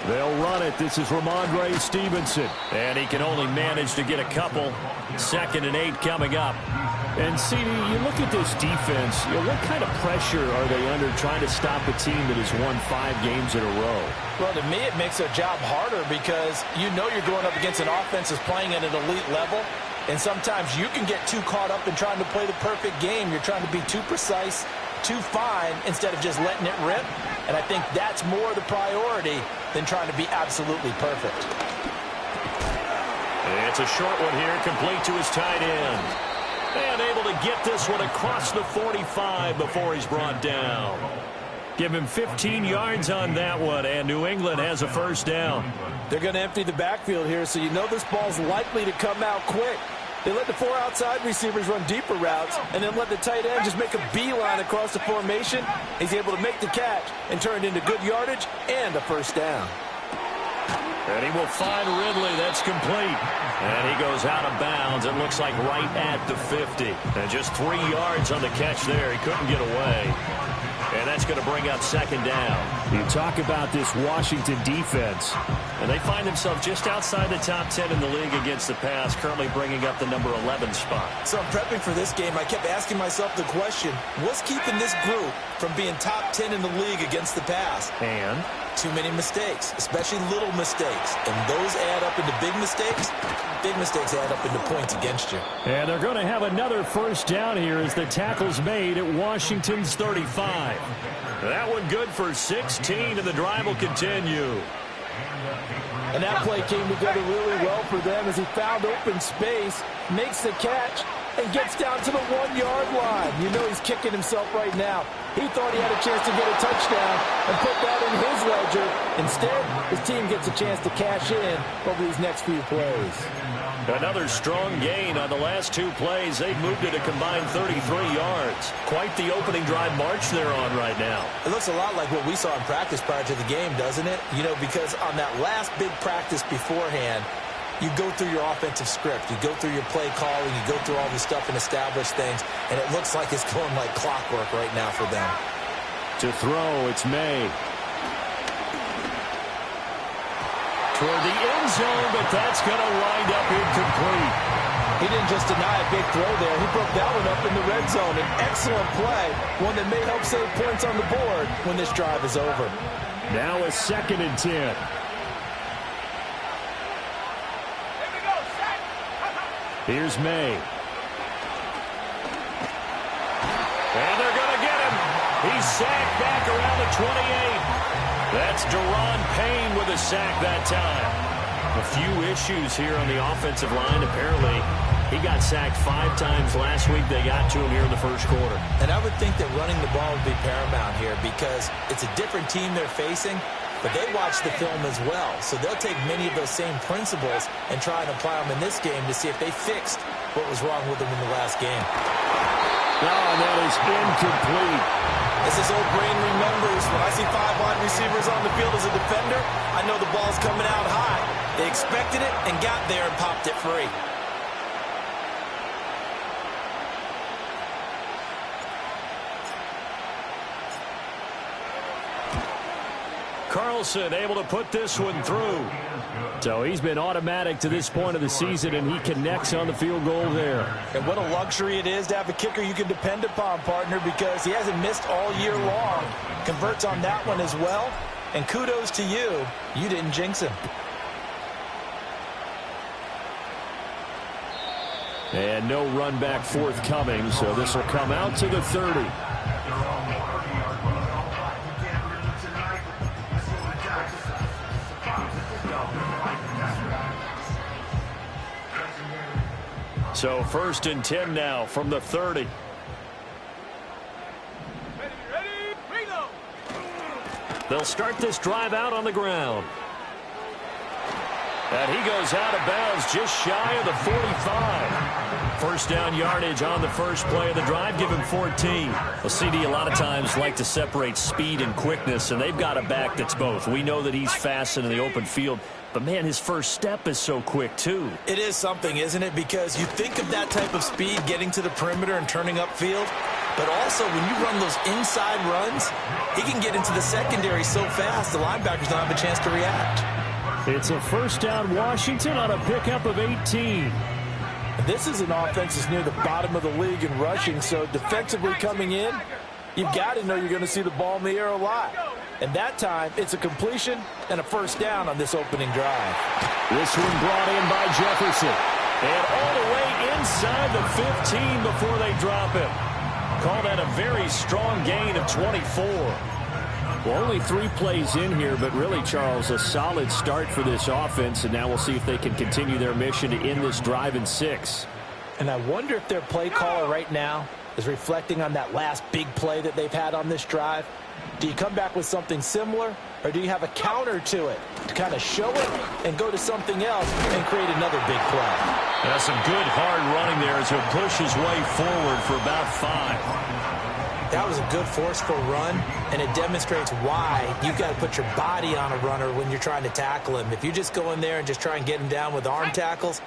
They'll run it. This is Ramondre Stevenson. And he can only manage to get a couple. 2nd and 8 coming up. And, CD, you look at this defense, what kind of pressure are they under trying to stop a team that has won 5 games in a row? Well, to me, it makes their job harder because you know you're going up against an offense that's playing at an elite level. And sometimes you can get too caught up in trying to play the perfect game. You're trying to be too precise, too fine, instead of just letting it rip. And I think that's more the priority than trying to be absolutely perfect. It's a short one here, complete to his tight end. And able to get this one across the 45 before he's brought down. Give him 15 yards on that one, and New England has a first down. They're going to empty the backfield here, so you know this ball's likely to come out quick. They let the 4 outside receivers run deeper routes and then let the tight end just make a beeline across the formation. He's able to make the catch and turn it into good yardage and a first down. And he will find Ridley. That's complete. And he goes out of bounds. It looks like right at the 50. And just 3 yards on the catch there. He couldn't get away. And that's going to bring up 2nd down. You talk about this Washington defense. And they find themselves just outside the top 10 in the league against the pass, currently bringing up the number 11 spot. So I'm prepping for this game. I kept asking myself the question, what's keeping this group from being top 10 in the league against the pass? And too many mistakes, especially little mistakes. And those add up into big mistakes. Big mistakes add up into points against you. And they're going to have another first down here as the tackle's made at Washington's 35. That one good for 16, and the drive will continue. And that play came together really well for them as he found open space, makes the catch, and gets down to the 1-yard line. You know he's kicking himself right now. He thought he had a chance to get a touchdown and put that in his ledger. Instead, his team gets a chance to cash in over these next few plays. Another strong gain on the last 2 plays. They've moved it a combined 33 yards. Quite the opening drive march they're on right now. It looks a lot like what we saw in practice prior to the game, doesn't it? You know, because on that last big practice beforehand, you go through your offensive script. You go through your play calling. You go through all this stuff and establish things. And it looks like it's going like clockwork right now for them. To throw, it's May. Toward the end zone, but that's going to wind up incomplete. He didn't just deny a big throw there. He broke that one up in the red zone. An excellent play. One that may help save points on the board when this drive is over. Now a 2nd and 10. Here's May. And they're going to get him. He's sacked back around the 28. That's Daron Payne with a sack that time. A few issues here on the offensive line. Apparently, he got sacked 5 times last week. They got to him here in the first quarter. And I would think that running the ball would be paramount here because it's a different team they're facing. But they watch the film as well, so they'll take many of those same principles and try and apply them in this game to see if they fixed what was wrong with them in the last game. Oh, that is incomplete. As his old brain remembers, when I see 5 wide receivers on the field as a defender, I know the ball's coming out high. They expected it and got there and popped it free. Carlson able to put this one through. So he's been automatic to this point of the season, and he connects on the field goal there. And what a luxury it is to have a kicker you can depend upon, partner, because he hasn't missed all year long. Converts on that one as well. And kudos to you. You didn't jinx him. And no run back forthcoming, so this will come out to the 30. So 1st and 10 now from the 30. They'll start this drive out on the ground. And he goes out of bounds just shy of the 45. First down yardage on the first play of the drive. Give him 14. Well, CD a lot of times like to separate speed and quickness, and they've got a back that's both. We know that he's fast in the open field, but, man, his first step is so quick, too. It is something, isn't it? Because you think of that type of speed getting to the perimeter and turning upfield, But also, when you run those inside runs, he can get into the secondary so fast, the linebackers don't have a chance to react. It's a first down Washington on a pickup of 18. This is an offense that's near the bottom of the league in rushing, so defensively coming in, you've got to know you're going to see the ball in the air a lot. And that time, it's a completion and a first down on this opening drive. This one brought in by Jefferson. And all the way inside the 15 before they drop him. Call that a very strong gain of 24. Well, only 3 plays in here, but really, Charles, a solid start for this offense. And now we'll see if they can continue their mission to end this drive in 6. And I wonder if their play caller right now is reflecting on that last big play that they've had on this drive. Do you come back with something similar, or do you have a counter to it to kind of show it and go to something else and create another big play? That's some good hard running there as he'll push his way forward for about 5. That was a good forceful run, and it demonstrates why you've got to put your body on a runner when you're trying to tackle him. If you just go in there and just try and get him down with arm tackles,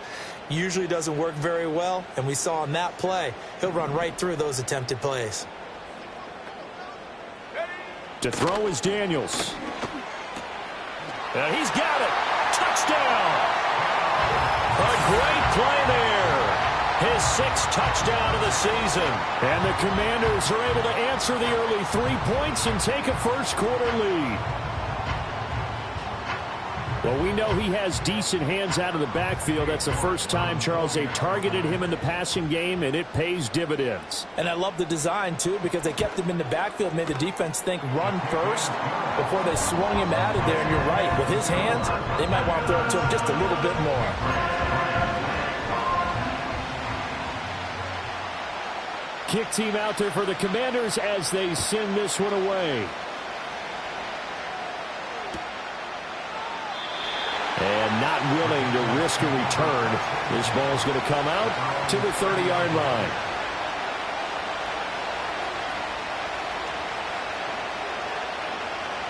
usually doesn't work very well, and we saw in that play, he'll run right through those attempted plays. To throw is Daniels. And he's got it. Touchdown. A great play there. His 6th touchdown of the season. And the Commanders are able to answer the early 3 points and take a first-quarter lead. Well, we know he has decent hands out of the backfield. That's the first time, Charles, they've targeted him in the passing game, and it pays dividends. And I love the design, too, because they kept him in the backfield, made the defense think run first before they swung him out of there. And you're right, with his hands, they might want to throw it to him just a little bit more. Kick team out there for the Commanders as they send this one away. And not willing to risk a return. This ball's going to come out to the 30-yard line.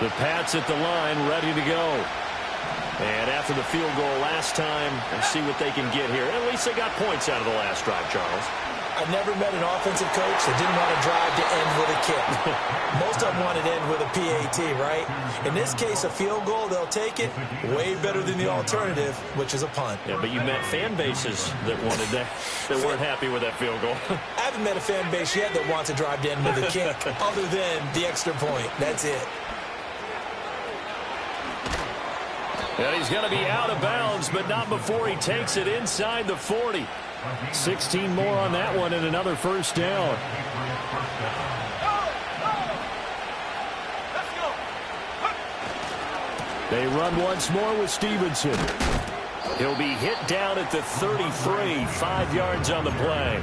The Pats at the line, ready to go. And after the field goal last time, let's see what they can get here. At least they got points out of the last drive, Charles. I've never met an offensive coach that didn't want to drive to end with a kick. Most of them wanted to end with a PAT, right? In this case, a field goal, they'll take it. Way better than the alternative, which is a punt. Yeah, but you met fan bases that wanted that weren't happy with that field goal. I haven't met a fan base yet that wants to drive to end with a kick, other than the extra point. That's it. And he's going to be out of bounds, but not before he takes it inside the 40. 16 more on that one and another first down. They run once more with Stevenson. He'll be hit down at the 33, 5 yards on the play.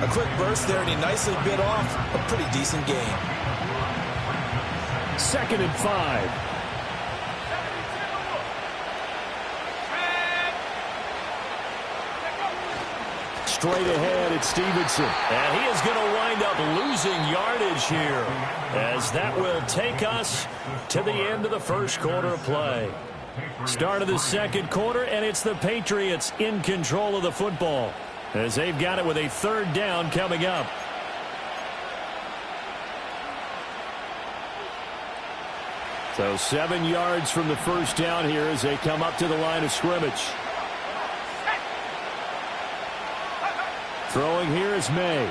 A quick burst there, and he nicely bit off a pretty decent gain. 2nd and 5. Straight ahead, it's Stevenson. And he is going to wind up losing yardage here, as that will take us to the end of the first quarter of play. Start of the second quarter, and it's the Patriots in control of the football, as they've got it with a 3rd down coming up. So 7 yards from the first down here as they come up to the line of scrimmage. Throwing here is May.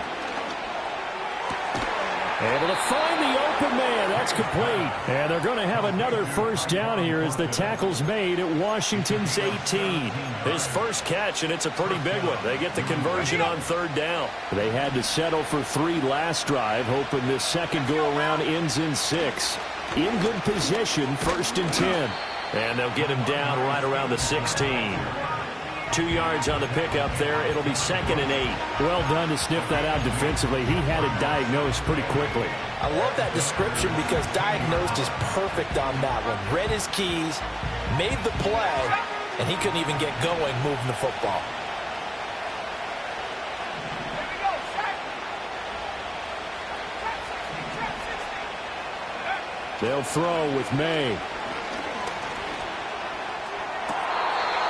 Able to find the open man. That's complete. And they're going to have another first down here as the tackle's made at Washington's 18. His first catch, and it's a pretty big one. They get the conversion on 3rd down. They had to settle for 3 last drive, hoping this second go-around ends in 6. In good position, 1st and 10. And they'll get him down right around the 16. 2 yards on the pickup there. It'll be 2nd and 8. Well done to sniff that out defensively. He had it diagnosed pretty quickly. I love that description because diagnosed is perfect on that one. Read his keys, made the play, and he couldn't even get going moving the football. They'll throw with May.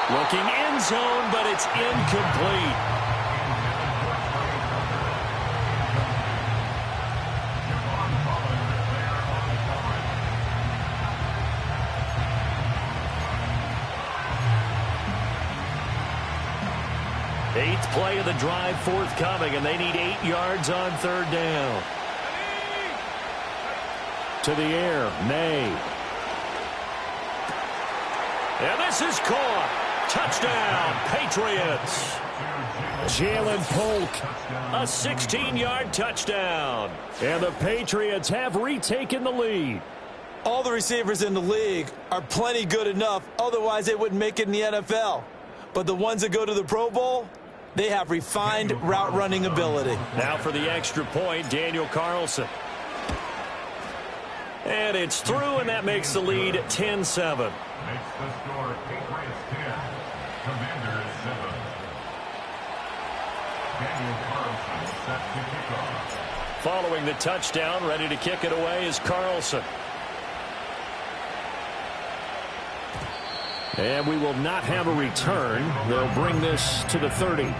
Looking end zone, but it's incomplete. 8th play of the drive forthcoming, and they need 8 yards on 3rd down. To the air, May. And this is caught. Touchdown, Patriots. Jalen Polk, a 16-yard touchdown. And the Patriots have retaken the lead. All the receivers in the league are plenty good enough, otherwise they wouldn't make it in the NFL. But the ones that go to the Pro Bowl, they have refined route running ability. Now for the extra point, Daniel Carlson. And it's through, and that makes the lead 10-7. Makes the score Patriots 10, Commanders 7. Daniel Carlson set to kick off. Following the touchdown, ready to kick it away is Carlson. And we will not have a return. They'll bring this to the 30.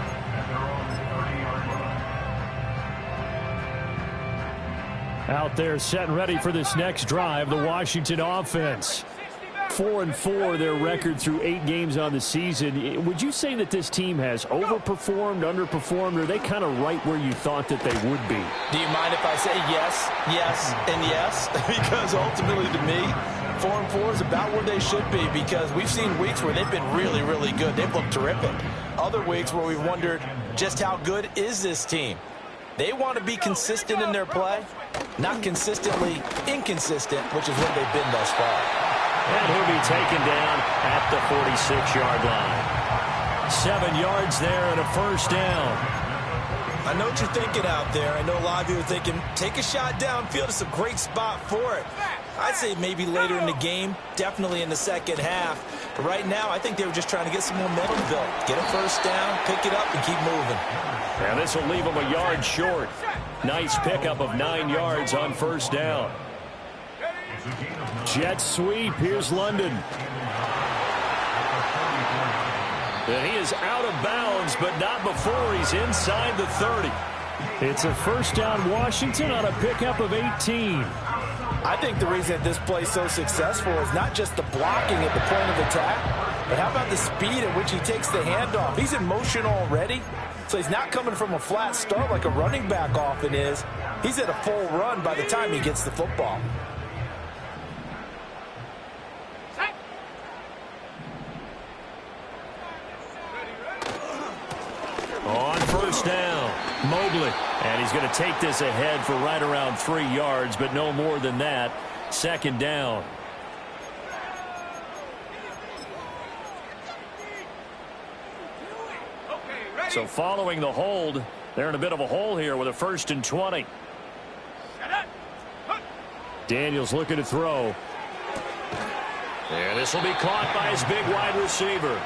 Out there set and ready for this next drive, the Washington offense. 4-4 their record through 8 games on the season. Would you say that this team has overperformed, underperformed, or are they kind of right where you thought that they would be? Do you mind if I say yes, yes, and yes? Because ultimately to me, 4-4 is about where they should be, because we've seen weeks where they've been really, really good. They've looked terrific. Other weeks where we've wondered just how good is this team. They want to be consistent in their play, not consistently inconsistent, which is what they've been thus far. And he'll be taken down at the 46-yard line. 7 yards there and a first down. I know what you're thinking out there. I know a lot of you are thinking, take a shot downfield. It's a great spot for it. I'd say maybe later in the game, definitely in the second half. But right now, I think they were just trying to get some momentum built. Get a first down, pick it up, and keep moving. And this will leave them a yard short. Nice pickup of 9 yards on first down. Jet sweep. Here's London. And he is out of bounds, but not before he's inside the 30. It's a first down Washington on a pickup of 18. I think the reason that this play is so successful is not just the blocking at the point of attack, but how about the speed at which he takes the handoff? He's in motion already, so he's not coming from a flat start like a running back often is. He's at a full run by the time he gets the football. On first down, Mobley. And he's going to take this ahead for right around 3 yards, but no more than that. Second down. So following the hold, they're in a bit of a hole here with a 1st and 20. Daniels looking to throw. And this will be caught by his big wide receiver.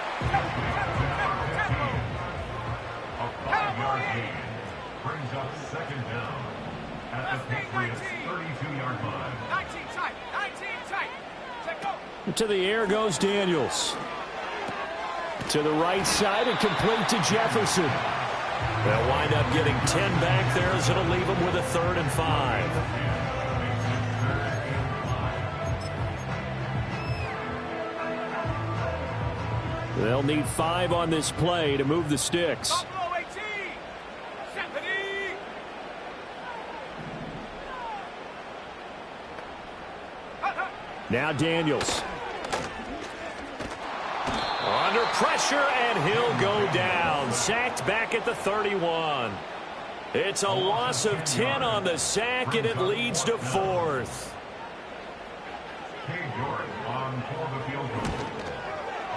Brings up second down at the Patriots 32-yard line. 19 tight. To the air goes Daniels. To the right side and complete to Jefferson. They'll wind up getting 10 back there as it'll leave them with a 3rd and 5. They'll need 5 on this play to move the sticks. Now Daniels. Under pressure, and he'll go down. Sacked back at the 31. It's a loss of 10 on the sack, and it leads to 4th.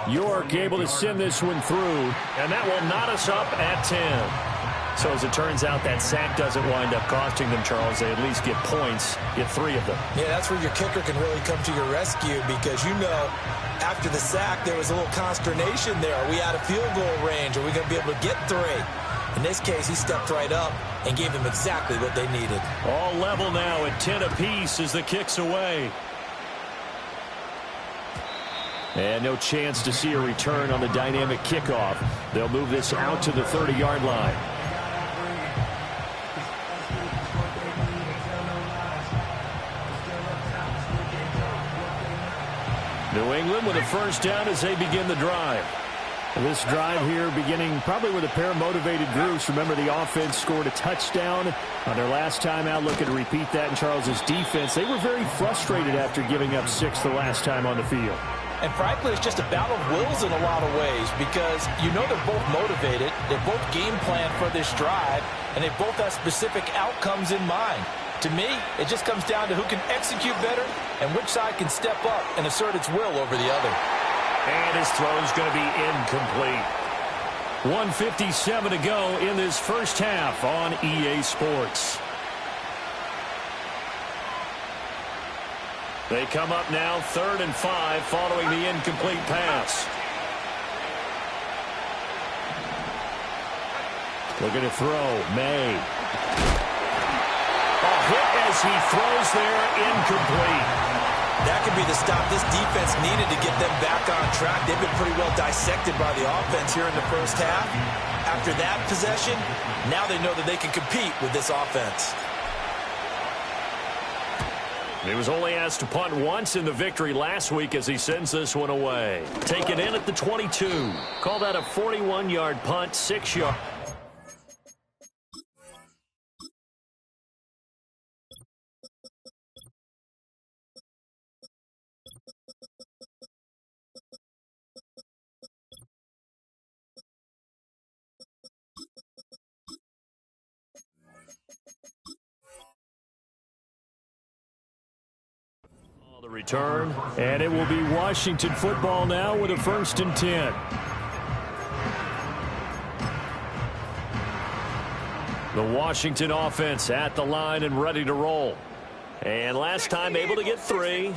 York able to send this one through, and that will knot us up at 10. So as it turns out, that sack doesn't wind up costing them, Charles. They at least get points, get 3 of them. Yeah, that's where your kicker can really come to your rescue, because you know after the sack there was a little consternation there. Are we out of field goal range? Are we going to be able to get 3? In this case, he stepped right up and gave them exactly what they needed. All level now at 10 apiece as the kick's away. And no chance to see a return on the dynamic kickoff. They'll move this out to the 30-yard line. New England with a first down as they begin the drive. This drive here beginning probably with a pair of motivated groups. Remember, the offense scored a touchdown on their last time out. Looking to repeat that in Charles' defense. They were very frustrated after giving up 6 the last time on the field. And frankly, it's just a battle of wills in a lot of ways because you know they're both motivated. They're both game planned for this drive, and they both have specific outcomes in mind. To me, it just comes down to who can execute better and which side can step up and assert its will over the other. And his throw is going to be incomplete. 1:57 to go in this first half on EA Sports. They come up now 3rd and 5 following the incomplete pass. Looking to throw. May. A hit as he throws there, incomplete. That could be the stop this defense needed to get them back on track. They've been pretty well dissected by the offense here in the first half. After that possession, now they know that they can compete with this offense. He was only asked to punt once in the victory last week as he sends this one away. Taken in at the 22. Call that a 41-yard punt, 6-yard. The return, and it will be Washington football now with a 1st and 10. The Washington offense at the line and ready to roll. And last time able to get 3.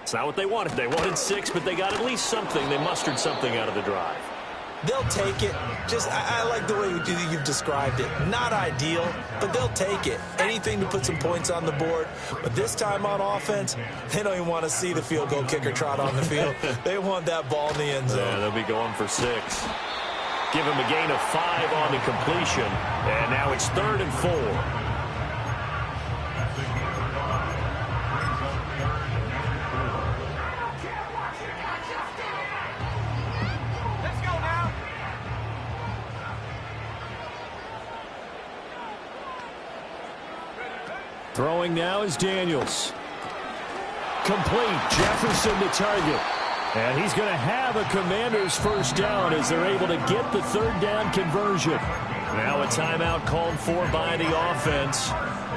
It's not what they wanted. They wanted 6, but they got at least something. They mustered something out of the drive. They'll take it. I like the way you've described it. Not ideal, but they'll take it. Anything to put some points on the board. But this time on offense, they don't even want to see the field goal kicker trot on the field. They want that ball in the end zone. Yeah, they'll be going for 6. Give him a gain of 5 on the completion. And now it's 3rd and 4. Throwing now is Daniels. Complete. Jefferson the target. And he's going to have a Commanders first down as they're able to get the 3rd down conversion. Now a timeout called for by the offense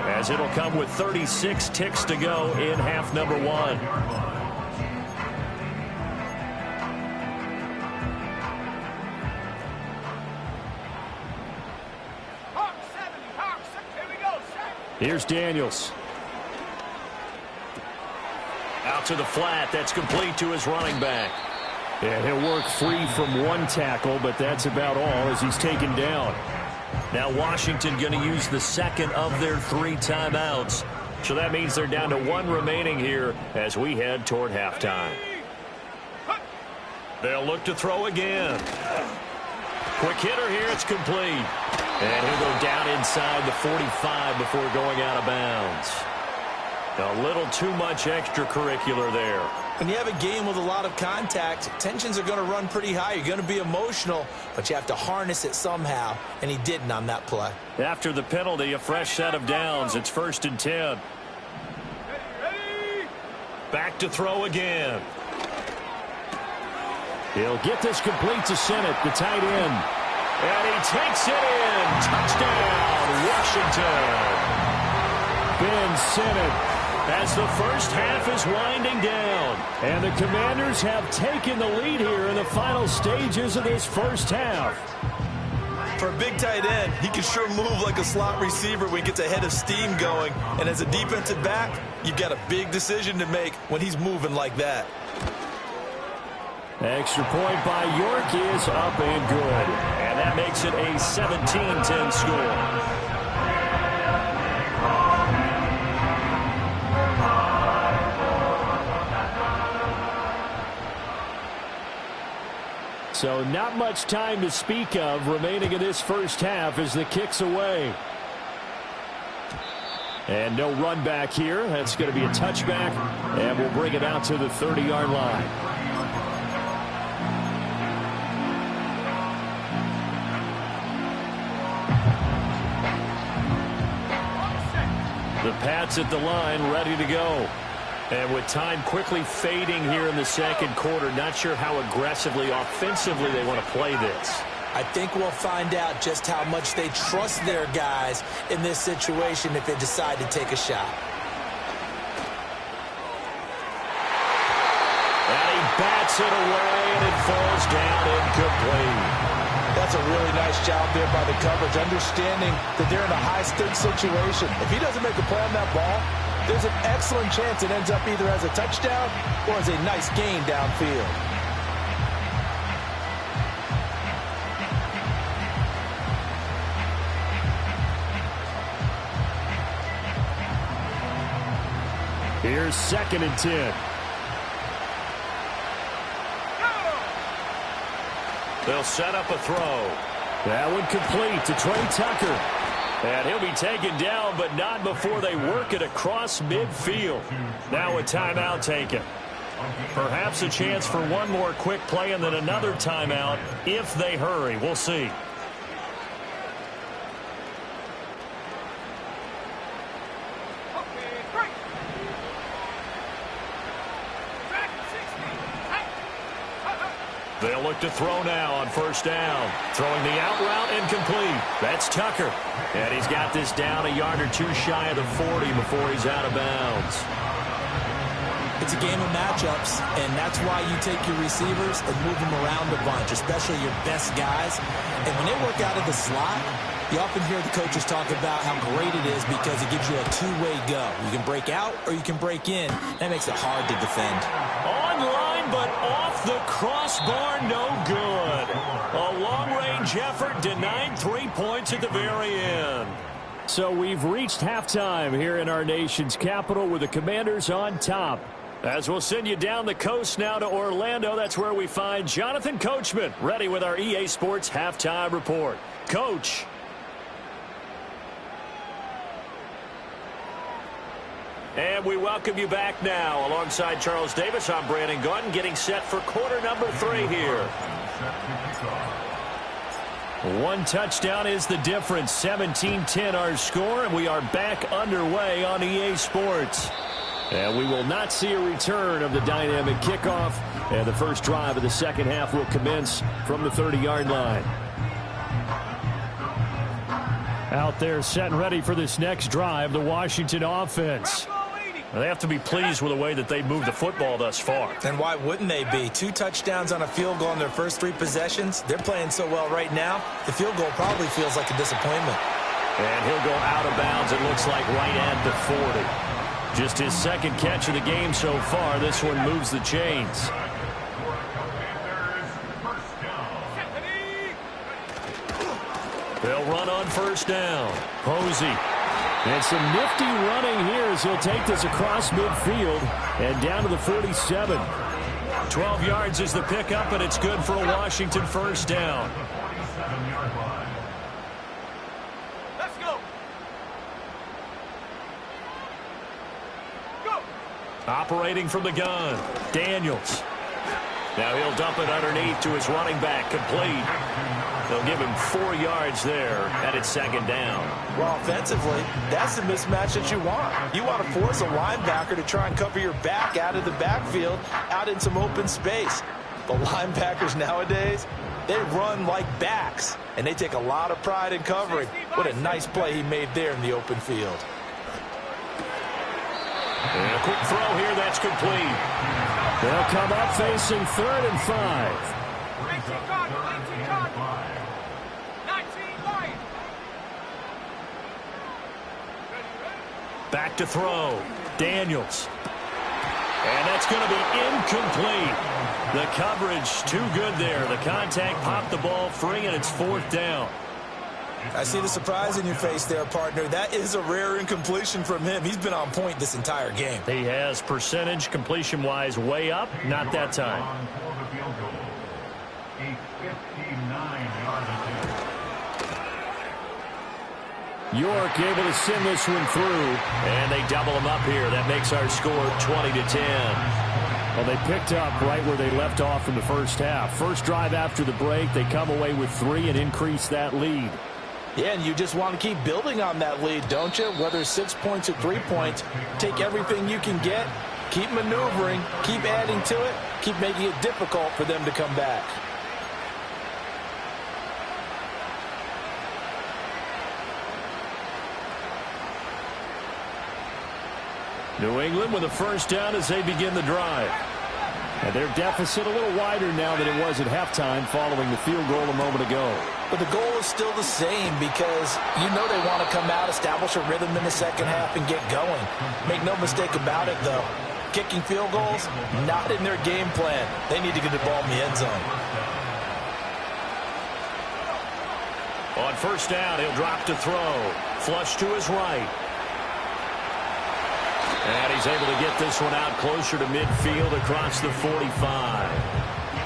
as it'll come with 36 ticks to go in half number 1. Here's Daniels. Out to the flat. That's complete to his running back. And he'll work free from 1 tackle, but that's about all as he's taken down. Now Washington going to use the 2nd of their 3 timeouts. So that means they're down to 1 remaining here as we head toward halftime. They'll look to throw again. Quick hitter here. It's complete. And he'll go down inside the 45 before going out of bounds. A little too much extracurricular there. When you have a game with a lot of contact, tensions are going to run pretty high. You're going to be emotional, but you have to harness it somehow, and he didn't on that play. After the penalty, a fresh set of downs. It's 1st and 10. Back to throw again. He'll get this complete to Sennett, the tight end. And he takes it in. Touchdown, Washington. Ben Sennett as the first half is winding down. And the Commanders have taken the lead here in the final stages of this first half. For a big tight end, he can sure move like a slot receiver when he gets a head of steam going. And as a defensive back, you've got a big decision to make when he's moving like that. Extra point by York is up and good. And that makes it a 17-10 score. So not much time to speak of remaining in this first half as the kick's away. And no run back here. That's going to be a touchback. And we'll bring it out to the 30-yard line. The Pats at the line, ready to go. And with time quickly fading here in the second quarter, not sure how aggressively, offensively they want to play this. I think we'll find out just how much they trust their guys in this situation if they decide to take a shot. And he bats it away, and it falls down incomplete. That's a really nice job there by the coverage, understanding that they're in a high-stakes situation. If he doesn't make a play on that ball, there's an excellent chance it ends up either as a touchdown or as a nice gain downfield. Here's 2nd and 10. They'll set up a throw. That one complete to Trey Tucker. And he'll be taken down, but not before they work it across midfield. Now a timeout taken. Perhaps a chance for one more quick play and then another timeout if they hurry. We'll see. They'll look to throw now on 1st down. Throwing the out route incomplete. That's Tucker. And he's got this down a yard or two shy of the 40 before he's out of bounds. It's a game of matchups, and that's why you take your receivers and move them around a bunch, especially your best guys. And when they work out of the slot, you often hear the coaches talk about how great it is because it gives you a two-way go. You can break out or you can break in. That makes it hard to defend. Online, but off the crossbar, no good. A long-range effort denied 3 points at the very end. So we've reached halftime here in our nation's capital with the Commanders on top. As we'll send you down the coast now to Orlando, that's where we find Jonathan Coachman, ready with our EA Sports Halftime Report. Coach. And we welcome you back now. Alongside Charles Davis, I'm Brandon Gaudin, getting set for quarter number 3 here. One touchdown is the difference. 17-10 our score, and we are back underway on EA Sports. And we will not see a return of the dynamic kickoff. And the first drive of the second half will commence from the 30-yard line. Out there set and ready for this next drive, the Washington offense. They have to be pleased with the way that they moved the football thus far. And why wouldn't they be? 2 touchdowns on a field goal in their first 3 possessions. They're playing so well right now, the field goal probably feels like a disappointment. And he'll go out of bounds, it looks like, right at the 40. Just his second catch of the game so far. This one moves the chains. They'll run on 1st down. Posey. And some nifty running here as he'll take this across midfield and down to the 47. 12 yards is the pickup, and it's good for a Washington 1st down. Let's go. Operating from the gun, Daniels. Now he'll dump it underneath to his running back, complete. They'll give him 4 yards there, and it's 2nd down. Well, offensively, that's the mismatch that you want. You want to force a linebacker to try and cover your back out of the backfield, out in some open space. But linebackers nowadays, they run like backs, and they take a lot of pride in covering. What a nice play he made there in the open field. And a quick throw here, that's complete. They'll come up facing 3rd and 5. Back to throw. Daniels. And that's going to be incomplete. The coverage too good there. The contact popped the ball free, and it's 4th down. I see the surprise in your face there, partner. That is a rare incompletion from him. He's been on point this entire game. He has percentage completion-wise way up. Not that time. York able to send this one through, and they double him up here. That makes our score 20-10. Well, they picked up right where they left off in the first half. First drive after the break, they come away with 3 and increase that lead. Yeah, and you just want to keep building on that lead, don't you? Whether it's 6 points or 3 points, take everything you can get, keep maneuvering, keep adding to it, keep making it difficult for them to come back. New England with a first down as they begin the drive. And their deficit a little wider now than it was at halftime following the field goal a moment ago. But the goal is still the same because you know they want to come out, establish a rhythm in the second half, and get going. Make no mistake about it, though. Kicking field goals, not in their game plan. They need to get the ball in the end zone. On first down, he'll drop to throw. Flush to his right. And he's able to get this one out closer to midfield across the 45.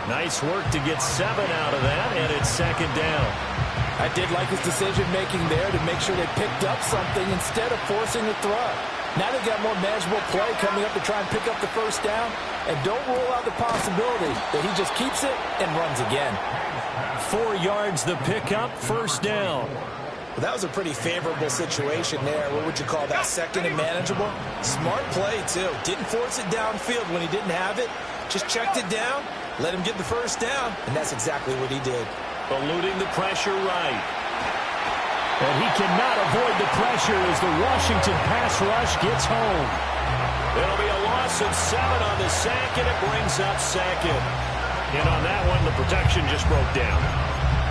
Nice work to get 7 out of that, and it's second down. I did like his decision-making there to make sure they picked up something instead of forcing a throw. Now they've got more manageable play coming up to try and pick up the first down, and don't rule out the possibility that he just keeps it and runs again. 4 yards the pickup, first down. Well, that was a pretty favorable situation there. What would you call that, second and manageable? Smart play, too. Didn't force it downfield when he didn't have it. Just checked it down, let him get the first down, and that's exactly what he did. Eluding the pressure right. And he cannot avoid the pressure as the Washington pass rush gets home. It'll be a loss of 7 on the sack, and it brings up second. And on that one, the protection just broke down.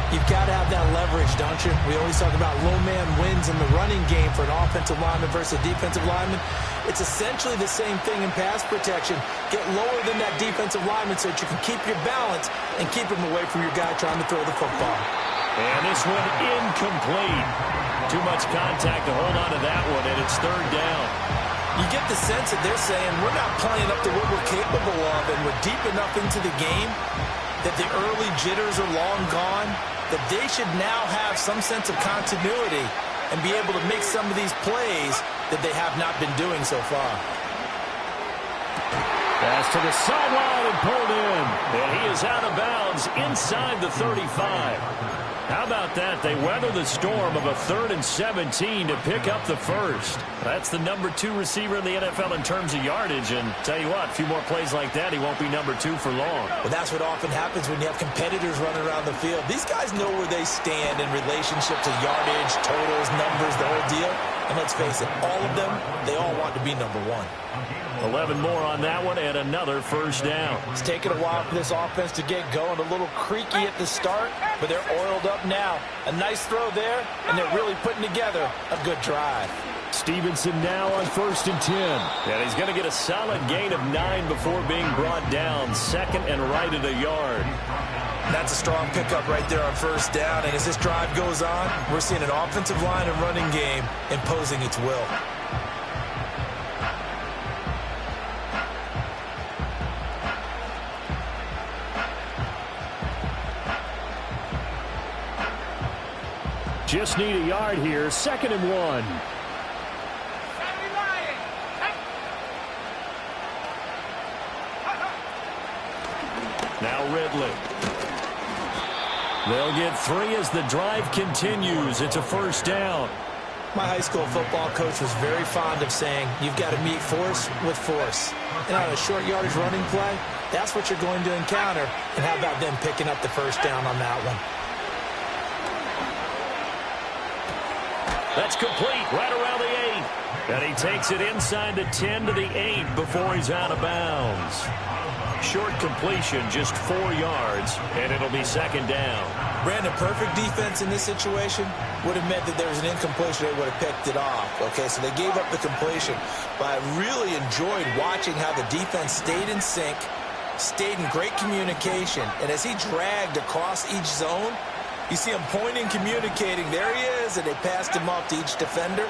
You've got to have that leverage, don't you? We always talk about low man wins in the running game for an offensive lineman versus a defensive lineman. It's essentially the same thing in pass protection. Get lower than that defensive lineman so that you can keep your balance and keep him away from your guy trying to throw the football. And this one incomplete. Too much contact to hold on to that one, and it's third down. You get the sense that they're saying we're not playing up to what we're capable of, and we're deep enough into the game that the early jitters are long gone, that they should now have some sense of continuity and be able to make some of these plays that they have not been doing so far. Pass to the sideline and pulled in. And he is out of bounds inside the 35. How about that? They weather the storm of a 3rd and 17 to pick up the first. That's the number 2 receiver in the NFL in terms of yardage. And tell you what, a few more plays like that, he won't be number 2 for long. Well, that's what often happens when you have competitors running around the field. These guys know where they stand in relationship to yardage, totals, numbers, the whole deal. And let's face it, all of them, they all want to be number 1. 11 more on that one and another first down. It's taken a while for this offense to get going. A little creaky at the start, but they're oiled up now. A nice throw there, and they're really putting together a good drive. Stevenson now on 1st and 10. And he's going to get a solid gain of 9 before being brought down. Second and right at a yard. That's a strong pickup right there on first down. And as this drive goes on, we're seeing an offensive line and running game imposing its will. Just need a yard here. 2nd and 1. Now Ridley. They'll get 3 as the drive continues. It's a first down. My high school football coach was very fond of saying, you've got to meet force with force. And on a short yardage running play, that's what you're going to encounter. And how about them picking up the first down on that one? That's complete right around the 8. And he takes it inside the 10 to the 8 before he's out of bounds. Short completion, just 4 yards, and it'll be second down. Brandon, perfect defense in this situation would have meant that there was an incompletion. They would have picked it off. Okay, so they gave up the completion. But I really enjoyed watching how the defense stayed in sync, stayed in great communication. And as he dragged across each zone, you see him pointing, communicating. There he is, and they passed him off to each defender.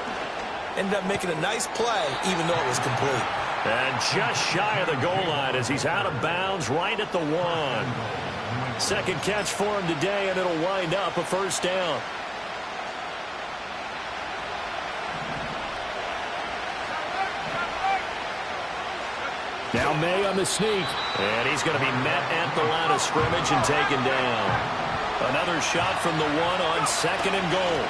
Ended up making a nice play, even though it was complete. And just shy of the goal line as he's out of bounds right at the 1. Second catch for him today, and it'll wind up a first down. Now May on the sneak. And he's going to be met at the line of scrimmage and taken down. Another shot from the 1 on 2nd and goal.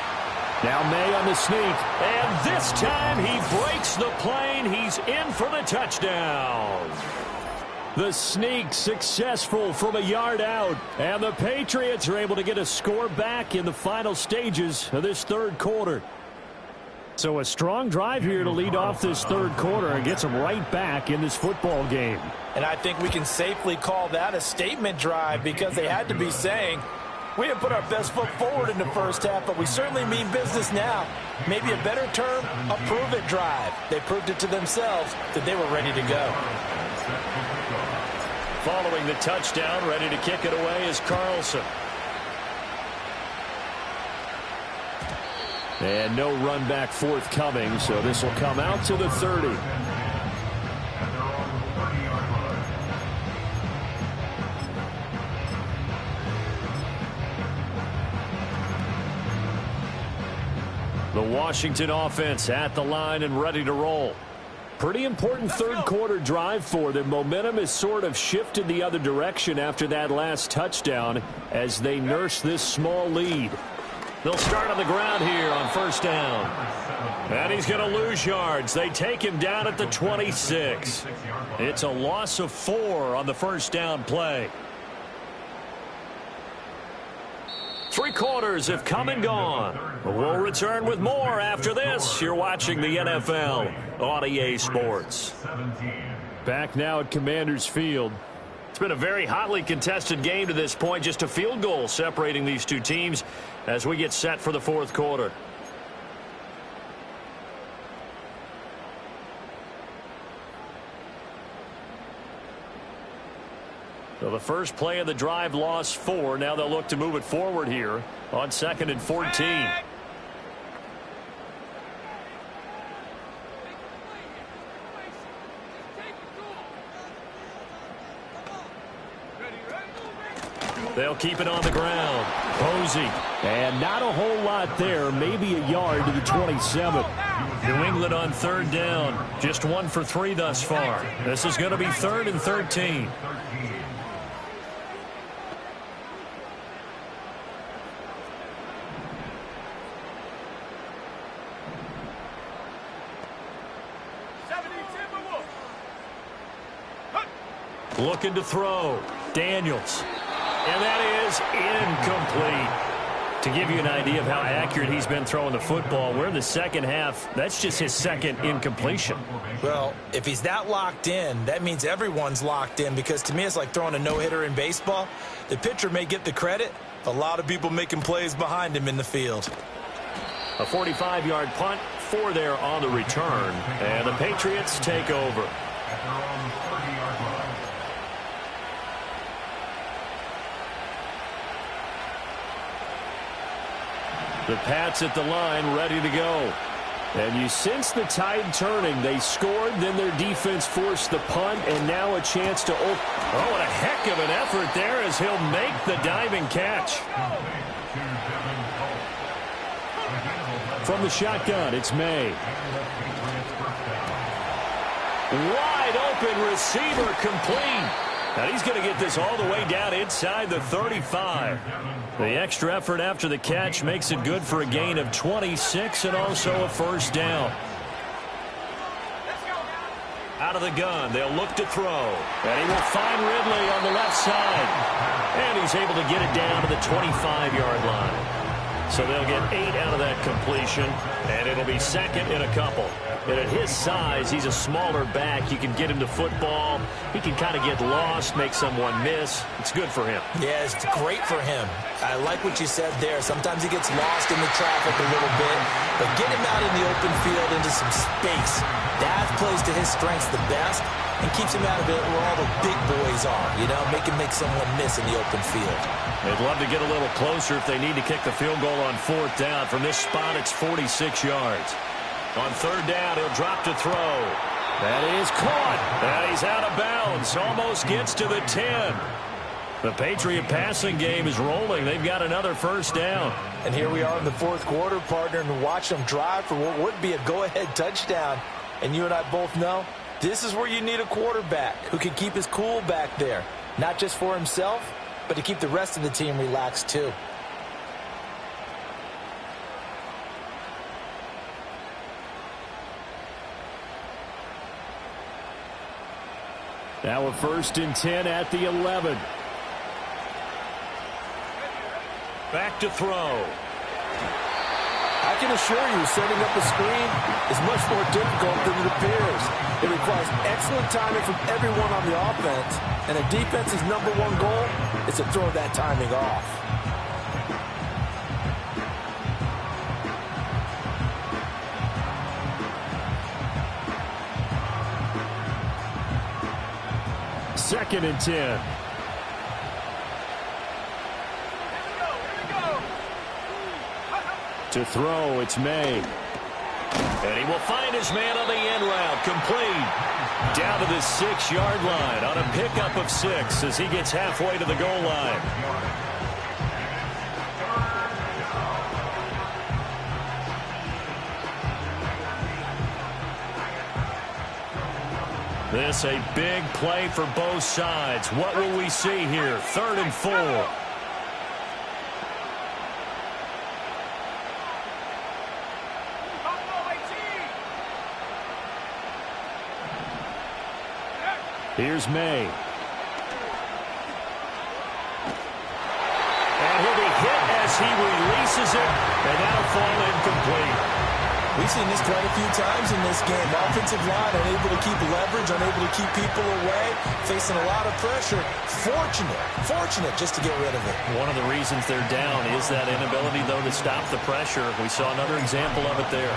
Now May on the sneak. And this time he breaks the plane. He's in for the touchdown. The sneak successful from a yard out. And the Patriots are able to get a score back in the final stages of this third quarter. So a strong drive here to lead off this third quarter and gets them right back in this football game. And I think we can safely call that a statement drive because they had to be saying, we didn't put our best foot forward in the first half, but we certainly mean business now. Maybe a better term, a prove-it drive. They proved it to themselves that they were ready to go. Following the touchdown, ready to kick it away is Carlson. And no run back forthcoming, so this will come out to the 30. The Washington offense at the line and ready to roll. Pretty important third quarter drive for them. Momentum has sort of shifted the other direction after that last touchdown as they nurse this small lead. They'll start on the ground here on first down. And he's going to lose yards. They take him down at the 26. It's a loss of 4 on the first down play. 3 quarters have come and gone. We'll return with more after this. You're watching the NFL on EA Sports. Back now at Commanders Field. It's been a very hotly contested game to this point. Just a field goal separating these two teams as we get set for the fourth quarter. So the first play of the drive lost 4. Now they'll look to move it forward here on 2nd and 14. They'll keep it on the ground. Posey. And not a whole lot there. Maybe a yard to the 27. New England on third down. Just 1 for 3 thus far. This is going to be 3rd and 13. Looking to throw. Daniels. And that is incomplete. To give you an idea of how accurate he's been throwing the football, we're in the second half. That's just his second incompletion. Well, if he's that locked in, that means everyone's locked in because to me it's like throwing a no-hitter in baseball. The pitcher may get the credit. A lot of people making plays behind him in the field. A 45-yard punt, 4 there on the return. And the Patriots take over. The Pats at the line, ready to go. And you sense the tide turning. They scored, then their defense forced the punt, and now a chance to open. Oh, what a heck of an effort there as he'll make the diving catch. From the shotgun, it's May. Wide open receiver complete. And he's going to get this all the way down inside the 35. The extra effort after the catch makes it good for a gain of 26 and also a first down. Out of the gun, they'll look to throw. And he will find Ridley on the left side. And he's able to get it down to the 25-yard line. So they'll get 8 out of that completion, and it'll be 2nd and a couple. And at his size, he's a smaller back. You can get him to football. He can kind of get lost, make someone miss. It's good for him. Yeah, it's great for him. I like what you said there. Sometimes he gets lost in the traffic a little bit, but get him out in the open field into some space. That plays to his strengths the best and keeps him out of it where all the big boys are, you know, make someone miss in the open field. They'd love to get a little closer if they need to kick the field goal on 4th down. From this spot, it's 46 yards. On 3rd down, he'll drop to throw. That is caught. And he's out of bounds. Almost gets to the 10. The Patriot passing game is rolling. They've got another first down. And here we are in the fourth quarter, partner, and watch them drive for what would be a go-ahead touchdown. And you and I both know this is where you need a quarterback who can keep his cool back there. Not just for himself, but to keep the rest of the team relaxed too. Now a 1st and 10 at the 11. Back to throw. I can assure you, setting up a screen is much more difficult than it appears. It requires excellent timing from everyone on the offense, and a defense's #1 goal is to throw that timing off. Second and 10. To throw, it's May. And he will find his man on the end route. Complete. Down to the 6-yard line on a pickup of 6 as he gets halfway to the goal line. This a big play for both sides. What will we see here? 3rd and 4. Here's May. And he'll be hit as he releases it, and that'll fall incomplete. We've seen this quite a few times in this game. Offensive line unable to keep leverage, unable to keep people away, facing a lot of pressure. Fortunate just to get rid of it. One of the reasons they're down is that inability, though, to stop the pressure. We saw another example of it there.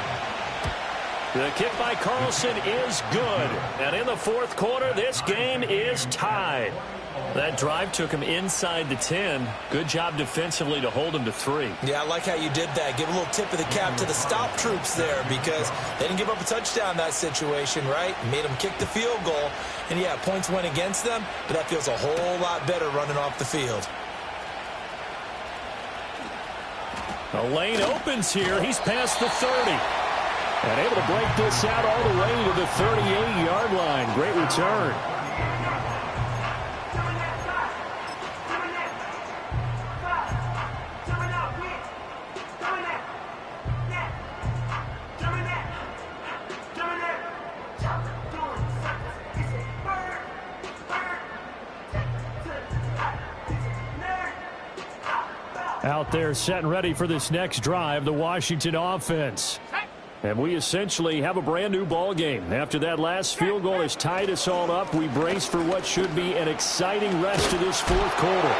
The kick by Carlson is good. And in the 4th quarter, this game is tied. That drive took him inside the 10. Good job defensively to hold him to 3. Yeah, I like how you did that. Give a little tip of the cap to the stop troops there because they didn't give up a touchdown in that situation, right? Made them kick the field goal. And, yeah, points went against them, but that feels a whole lot better running off the field. The lane opens here. He's past the 30. And able to break this out all the way to the 38-yard line. Great return. Out there set and ready for this next drive, the Washington offense. And we essentially have a brand new ball game. After that last field goal has tied us all up, we brace for what should be an exciting rest of this 4th quarter.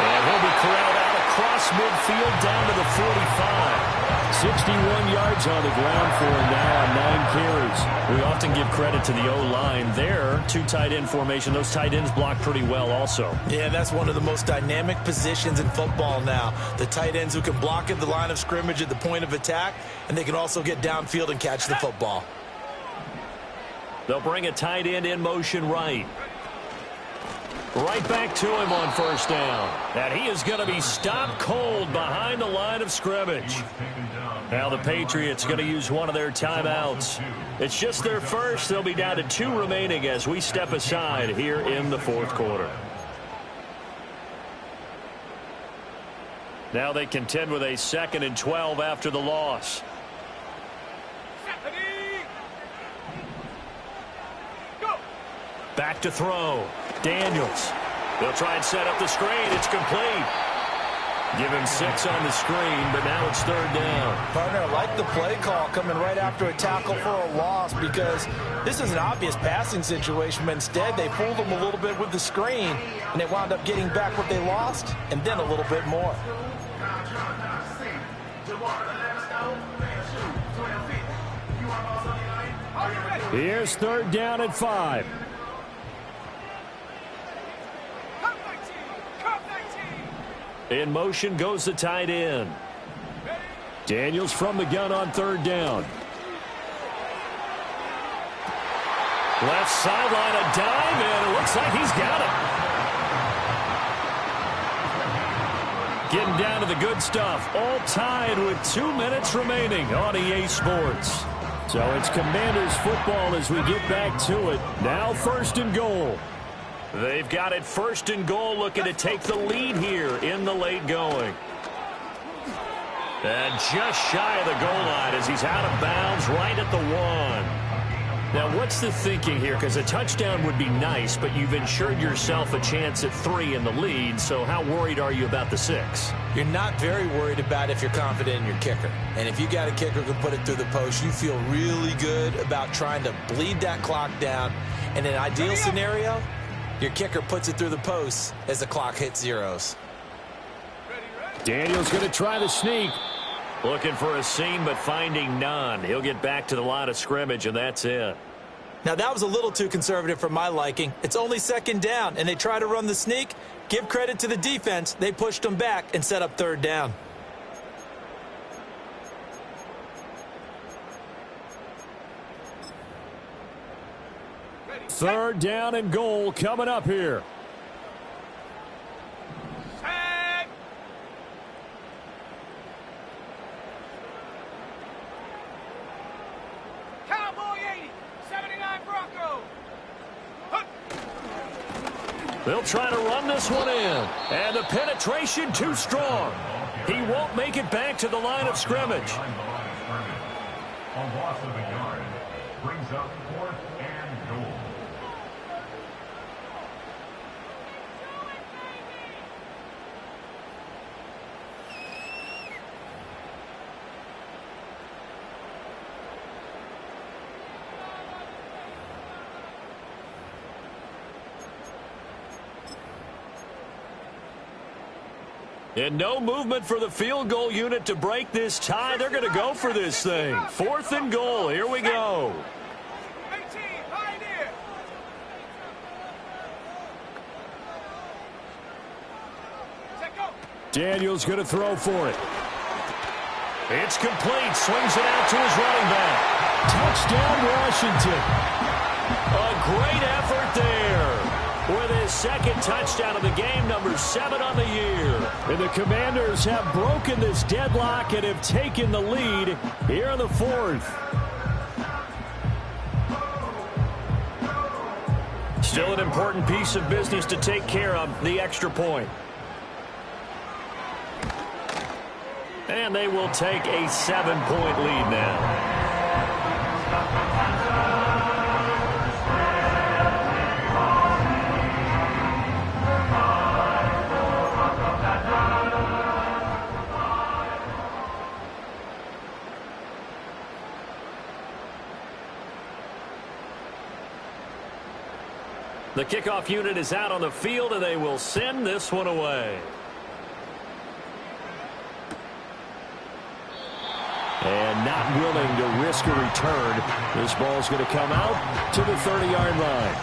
And he'll be corralled out across midfield down to the 45. 61 yards on the ground for him now on 9 carries. We often give credit to the O-line there. 2 tight end formation. Those tight ends block pretty well also. Yeah, that's one of the most dynamic positions in football now. The tight ends who can block at the line of scrimmage at the point of attack, and they can also get downfield and catch the football. They'll bring a tight end in motion right. Right back to him on 1st down. And he is going to be stopped cold behind the line of scrimmage. Now the Patriots going to use one of their timeouts. It's just their first. They'll be down to 2 remaining as we step aside here in the 4th quarter. Now they contend with a 2nd and 12 after the loss. Back to throw. Daniels. They'll try and set up the screen. It's complete. Give him 6 on the screen, but now it's 3rd down. Partner, I like the play call coming right after a tackle for a loss because this is an obvious passing situation, but instead they fooled them a little bit with the screen, and they wound up getting back what they lost and then a little bit more. Here's 3rd down at 5. In motion goes the tight end. Daniels from the gun on 3rd down. Left sideline, a dime, and it looks like he's got it. Getting down to the good stuff. All tied with 2 minutes remaining on EA Sports. So it's Commanders football as we get back to it. Now 1st and goal. They've got it 1st and goal, looking to take the lead here in the late going. And just shy of the goal line as he's out of bounds right at the 1. Now, what's the thinking here? Because a touchdown would be nice, but you've ensured yourself a chance at 3 in the lead, so how worried are you about the 6? You're not very worried about if you're confident in your kicker. And if you got a kicker who can put it through the post, you feel really good about trying to bleed that clock down. In an ideal scenario, your kicker puts it through the post as the clock hits zeros. Daniel's going to try the sneak. Looking for a seam, but finding none. He'll get back to the line of scrimmage, and that's it. Now, that was a little too conservative for my liking. It's only second down, and they try to run the sneak. Give credit to the defense. They pushed them back and set up third down. Third down and goal coming up here. They'll try to run this one in. And the penetration too strong. He won't make it back to the line of scrimmage. A loss of a yard brings up 4th and goal. And no movement for the field goal unit to break this tie. They're going to go for this thing. 4th and goal. Here we go. Daniel's going to throw for it. It's complete. Swings it out to his running back. Touchdown, Washington. A great effort there. With his second touchdown of the game, number 7 on the year. And the Commanders have broken this deadlock and have taken the lead here in the 4th. Still an important piece of business to take care of, the extra point. And they will take a 7-point lead now. The kickoff unit is out on the field, and they will send this one away. And not willing to risk a return. This ball's going to come out to the 30-yard line.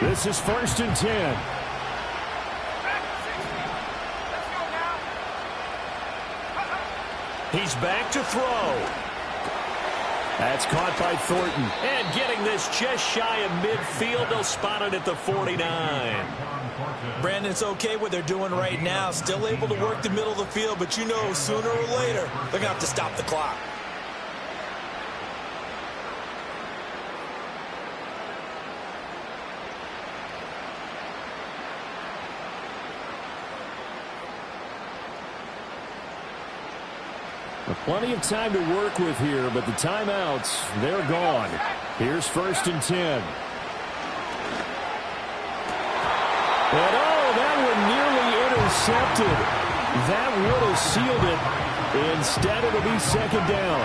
This is 1st and 10. He's back to throw. That's caught by Thornton. And getting this just shy of midfield. They'll spot it at the 49. Brandon, it's okay what they're doing right now. Still able to work the middle of the field, but you know sooner or later they're going to have to stop the clock. Plenty of time to work with here, but the timeouts, they're gone. Here's 1st and 10. And that one nearly intercepted. That would have sealed it. Instead, it'll be 2nd down.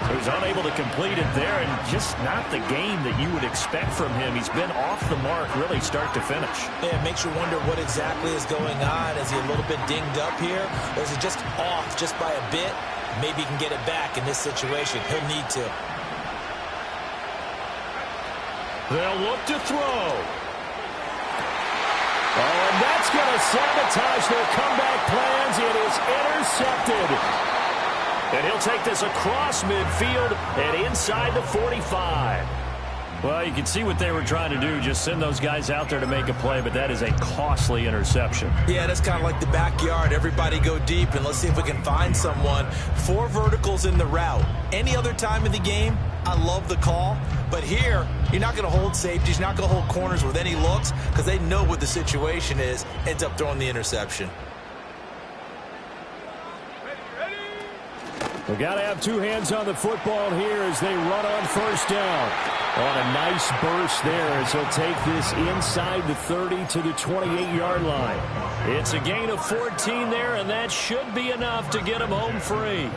He was unable to complete it there, and just not the game that you would expect from him. He's been off the mark really start to finish. Yeah, it makes you wonder what exactly is going on. Is he a little bit dinged up here? Or is he just off just by a bit? Maybe he can get it back in this situation. He'll need to. They'll look to throw. Oh, and that's going to sabotage their comeback plans. It is intercepted. And he'll take this across midfield and inside the 45. Well, you can see what they were trying to do, just send those guys out there to make a play, but that is a costly interception. Yeah, that's kind of like the backyard. Everybody go deep, and let's see if we can find someone. 4 verticals in the route. Any other time in the game, I love the call. But here, you're not going to hold safeties, you're not going to hold corners with any looks because they know what the situation is, ends up throwing the interception. We got to have two hands on the football here as they run on first down. On a nice burst there as he'll take this inside the 30 to the 28-yard line. It's a gain of 14 there, and that should be enough to get him home free.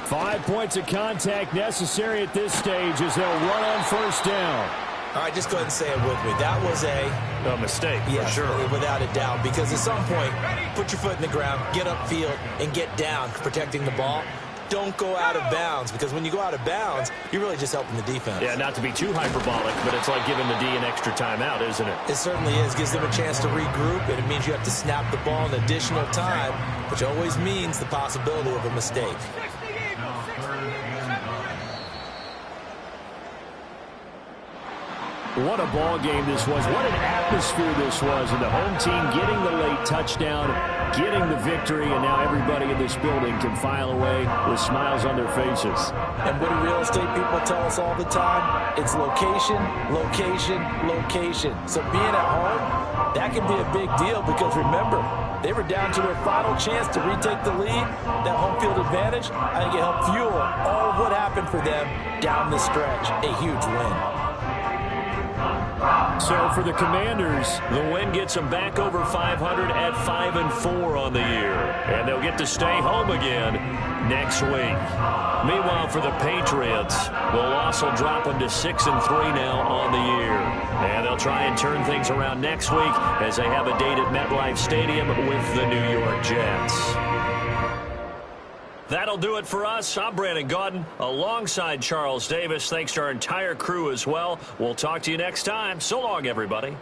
5 points of contact necessary at this stage as they'll run on first down. All right, just go ahead and say it with me. That was a mistake, for sure. Without a doubt, because at some point, put your foot in the ground, get upfield, and get down protecting the ball. Don't go out of bounds, because when you go out of bounds, you're really just helping the defense. Yeah, not to be too hyperbolic, but it's like giving the D an extra timeout, isn't it? It certainly is. Gives them a chance to regroup, and it means you have to snap the ball an additional time, which always means the possibility of a mistake. What a ball game this was. What an atmosphere this was. And the home team getting the late touchdown, getting the victory, and now everybody in this building can file away with smiles on their faces. And what do real estate people tell us all the time? It's location, location, location. So being at home, that can be a big deal because remember, they were down to their final chance to retake the lead. That home field advantage, I think it helped fuel all of what happened for them down the stretch. A huge win. So for the Commanders, the win gets them back over 500 at 5-4 on the year. And they'll get to stay home again next week. Meanwhile, for the Patriots, the loss will drop them to 6-3 now on the year. And they'll try and turn things around next week as they have a date at MetLife Stadium with the New York Jets. That'll do it for us. I'm Brandon Gaudin alongside Charles Davis. Thanks to our entire crew as well. We'll talk to you next time. So long, everybody.